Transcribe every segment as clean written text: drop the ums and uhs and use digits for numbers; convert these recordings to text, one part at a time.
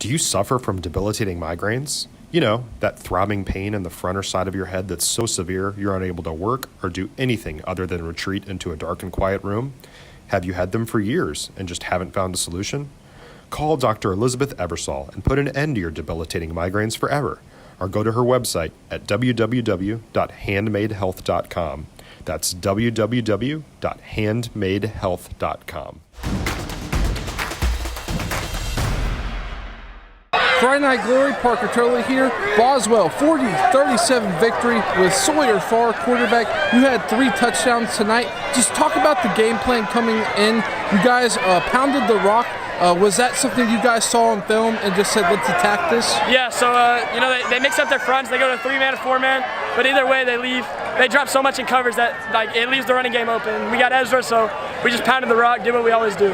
Do you suffer from debilitating migraines? You know, that throbbing pain in the front or side of your head that's so severe you're unable to work or do anything other than retreat into a dark and quiet room? Have you had them for years and just haven't found a solution? Call Dr. Elizabeth Ebersol and put an end to your debilitating migraines forever. Or go to her website at www.handmadehealth.com. That's www.handmadehealth.com. Friday Night Glory, Parker Turley here. Boswell, 40-37 victory with Sawyer, Farr, quarterback. You had 3 touchdowns tonight. Just talk about the game plan coming in. You guys pounded the rock. Was that something you guys saw on film and just said, let's attack this? Yeah, so, they mix up their fronts. They go to 3-man or 4-man, but either way they drop so much in covers that it leaves the running game open. We got Ezra, so we just pounded the rock, did what we always do.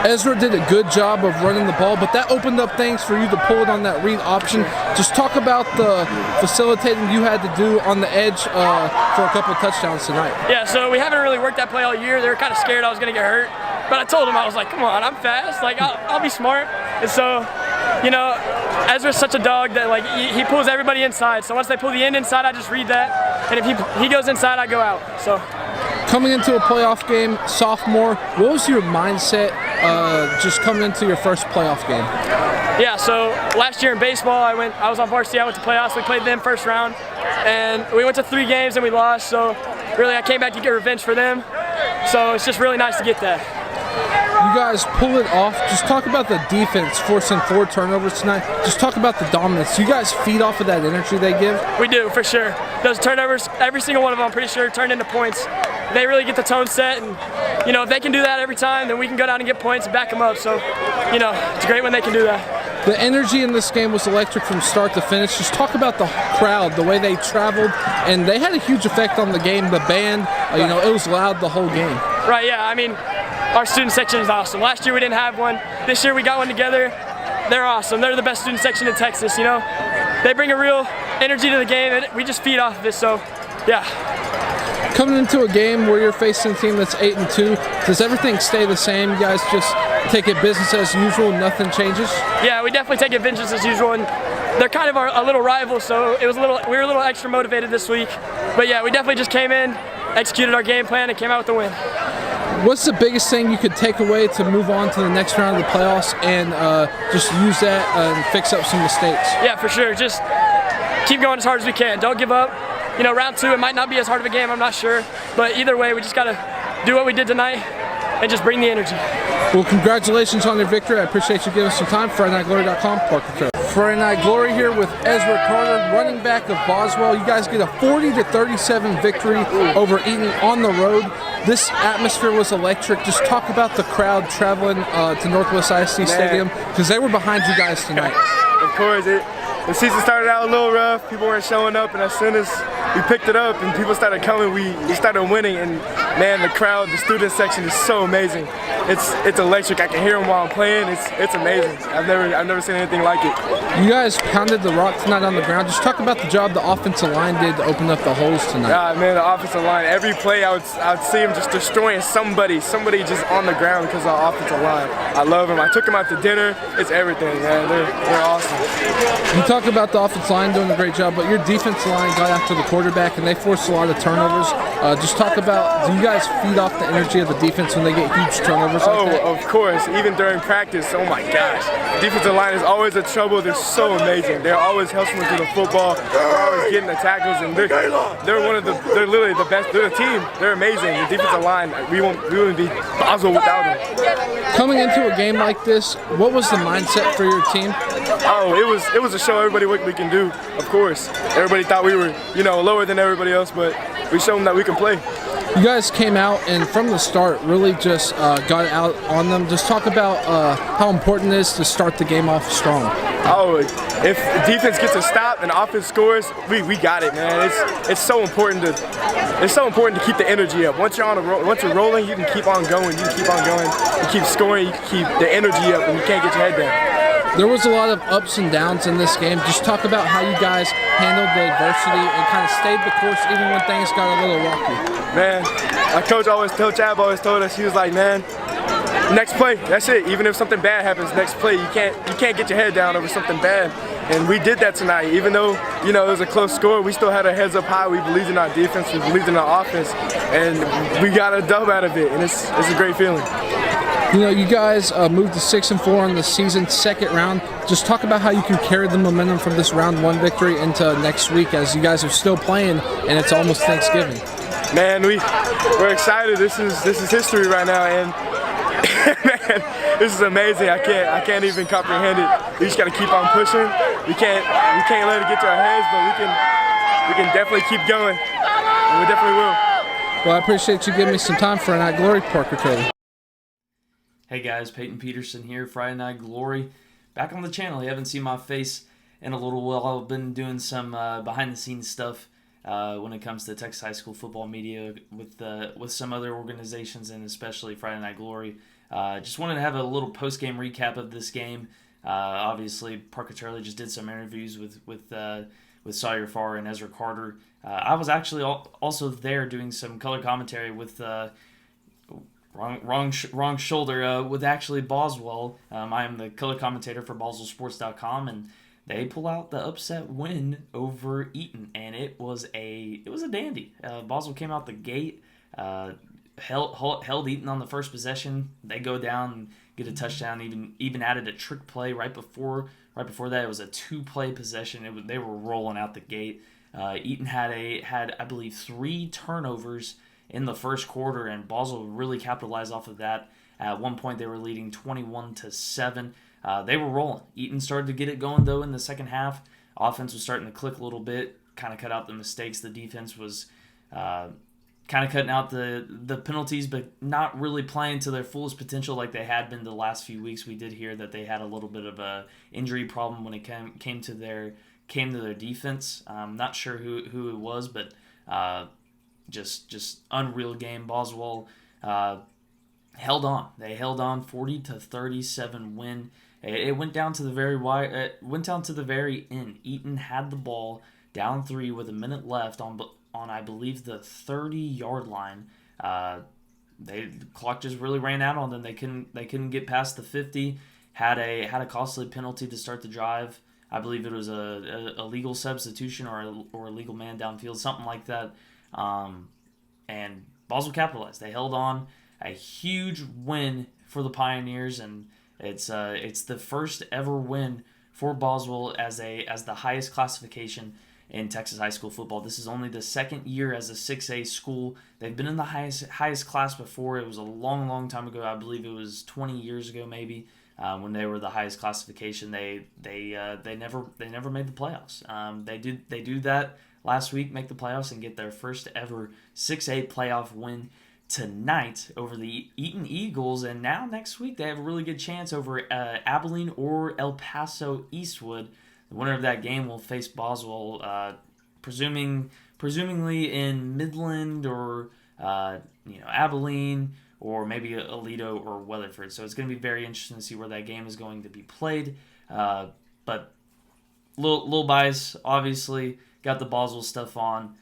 Ezra did a good job of running the ball, but that opened up things for you to pull it on that read option. Just talk about the facilitating you had to do on the edge for a couple of touchdowns tonight. Yeah, so we haven't really worked that play all year. They were kind of scared I was going to get hurt, but I told them, I was like, come on, I'm fast. I'll be smart. And so, Ezra's such a dog that he pulls everybody inside. So once they pull the end inside, I just read that, and if he goes inside, I go out. So. Coming into a playoff game, sophomore, what was your mindset just coming into your first playoff game? Yeah, so last year in baseball, I was on varsity, I went to playoffs, we played them first round, and we went to 3 games and we lost, so really I came back to get revenge for them, so it's just really nice to get that. You guys pull it off. Just talk about the defense forcing 4 turnovers tonight. Just talk about the dominance. You guys feed off of that energy they give? We do, for sure. Those turnovers, every single one of them, I'm pretty sure, turned into points. They really get the tone set, and if they can do that every time, then we can go down and get points and back them up. So, it's great when they can do that. The energy in this game was electric from start to finish. Just talk about the crowd, the way they traveled, and they had a huge effect on the game. The band, it was loud the whole game. Right, yeah, our student section is awesome. Last year we didn't have one. This year we got one together. They're awesome. They're the best student section in Texas, They bring a real energy to the game, and we just feed off of it, so, yeah. Coming into a game where you're facing a team that's 8-2, does everything stay the same? You guys just take it business as usual, nothing changes? Yeah, we definitely take it business as usual, and they're kind of a little rival, so we were a little extra motivated this week. But yeah, we definitely just came in, executed our game plan, and came out with the win. What's the biggest thing you could take away to move on to the next round of the playoffs and just use that and fix up some mistakes? Yeah, for sure. Just keep going as hard as we can. Don't give up. Round 2, it might not be as hard of a game, I'm not sure. But either way, we just got to do what we did tonight and just bring the energy. Well, congratulations on your victory. I appreciate you giving us some time. FridayNightGlory.com, Parker Turley. Friday Night Glory here with Ezra Carter, running back of Boswell. You guys get a 40-37 victory over Eaton on the road. This atmosphere was electric. Just talk about the crowd traveling to Northwest ISD Stadium, because they were behind you guys tonight. Of course, the season started out a little rough. People weren't showing up, and as soon as we picked it up and people started coming, we started winning. And man, the crowd, the student section is so amazing. It's electric. I can hear them while I'm playing. It's amazing. I've never seen anything like it. You guys pounded the rock tonight on the ground. Just talk about the job the offensive line did to open up the holes tonight. Yeah, man, the offensive line. Every play, I would see them just destroying somebody just on the ground because of the offensive line. I love them. I took them out to dinner. It's everything, man. They're awesome. You talk about the offensive line doing a great job, but your defensive line got after the quarterback and they forced a lot of turnovers. Just talk about, do you guys feed off the energy of the defense when they get huge turnovers like that? Of course. Even during practice, oh my gosh. Defensive line is always a trouble. They're so amazing. They're always hustling through the football. They're always getting the tackles, and they're literally the best. They're the team. They're amazing. The defensive line, we wouldn't be Boswell without them. Coming into a game like this, what was the mindset for your team? Oh, it was to show everybody what we can do. Of course, everybody thought we were lower than everybody else, but we showed them that we can play. You guys came out and from the start really just got out on them. Just talk about how important it is to start the game off strong. Oh, if the defense gets a stop and offense scores, we got it, man. It's so important to keep the energy up. Once you're rolling, you can keep on going. You keep scoring. You can keep the energy up, and you can't get your head down. There was a lot of ups and downs in this game. Just talk about how you guys handled the adversity and kind of stayed the course even when things got a little rocky. Man, Coach Ab always told us, he was like, man, next play. That's it. Even if something bad happens, next play, you can't get your head down over something bad. And we did that tonight. Even though, you know, it was a close score, we still had our heads up high. We believed in our defense, we believed in our offense, and we got a dub out of it, and it's a great feeling. You know, you guys moved to 6-4 on the season, second round. Just talk about how you can carry the momentum from this round one victory into next week, as you guys are still playing and it's almost Thanksgiving. Man, we're excited. This is history right now, and man, this is amazing. I can't even comprehend it. We just got to keep on pushing. We can't let it get to our heads, but we can definitely keep going, and we definitely will. Well, I appreciate you giving me some time. Friday Night Glory, Parker Taylor. Hey guys, Payton Peterson here, Friday Night Glory. Back on the channel. You haven't seen my face in a little while. I've been doing some behind-the-scenes stuff when it comes to Texas high school football media with some other organizations, and especially Friday Night Glory. Just wanted to have a little post-game recap of this game. Obviously, Parker Taylor just did some interviews with Sawyer, Farr, and Ezra Carter. I was actually also there doing some color commentary with wrong shoulder with actually Boswell. I am the color commentator for BoswellSports.com, and they pull out the upset win over Eaton, and it was a dandy. Boswell came out the gate, held Eaton on the first possession. They go down and get a touchdown. Even added a trick play right before that. It was a 2-play possession. They were rolling out the gate. Eaton had I believe 3 turnovers in the first quarter, and Boswell really capitalized off of that. At one point, they were leading 21-7. They were rolling. Eaton started to get it going, though, in the second half. Offense was starting to click a little bit, kind of cut out the mistakes. The defense was kind of cutting out the penalties, but not really playing to their fullest potential like they had been the last few weeks. We did hear that they had a little bit of a injury problem when it came to their defense. I'm not sure who it was, but just unreal game. Boswell held on. They held on, 40-37 win. It went down to the very end. Eaton had the ball down 3 with a minute left on I believe the 30-yard line. The clock just really ran out on them. They couldn't get past the 50. Had a costly penalty to start the drive. I believe it was a legal substitution or a legal man downfield, something like that. And Boswell capitalized. They held on. A huge win for the Pioneers, and it's the first ever win for Boswell as the highest classification in Texas high school football. This is only the second year as a 6A school. They've been in the highest class before. It was a long time ago. I believe it was 20 years ago, maybe, when they were the highest classification. They never made the playoffs. They do that last week, make the playoffs, and get their first ever 6A playoff win tonight over the Eaton Eagles. And now next week they have a really good chance over Abilene or El Paso Eastwood. The winner of that game will face Boswell, presumably in Midland or Abilene, or maybe Aledo or Weatherford. So it's going to be very interesting to see where that game is going to be played. But little bias, obviously. Got the Boswell stuff on.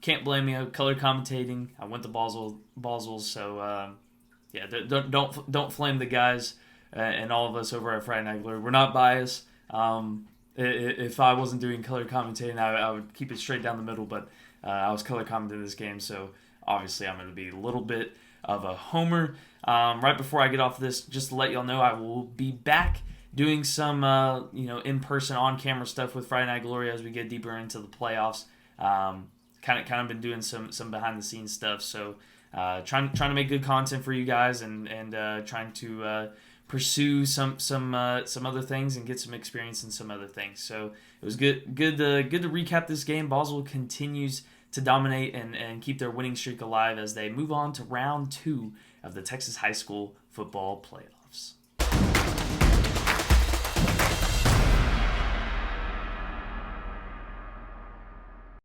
Can't blame you. Color commentating. I went to Boswell, so yeah. Don't flame the guys and all of us over at Friday Night Glory. We're not biased. If I wasn't doing color commentating, I would keep it straight down the middle. But I was color commentating this game, so obviously I'm going to be a little bit of a homer. Right before I get off this, just to let y'all know, I will be back doing some in-person, on-camera stuff with Friday Night Glory as we get deeper into the playoffs. Kind of been doing some behind-the-scenes stuff, so trying to make good content for you guys, and trying to pursue some other things and get some experience in some other things. So it was good to recap this game. Boswell continues to dominate and keep their winning streak alive as they move on to round 2 of the Texas high school football playoffs.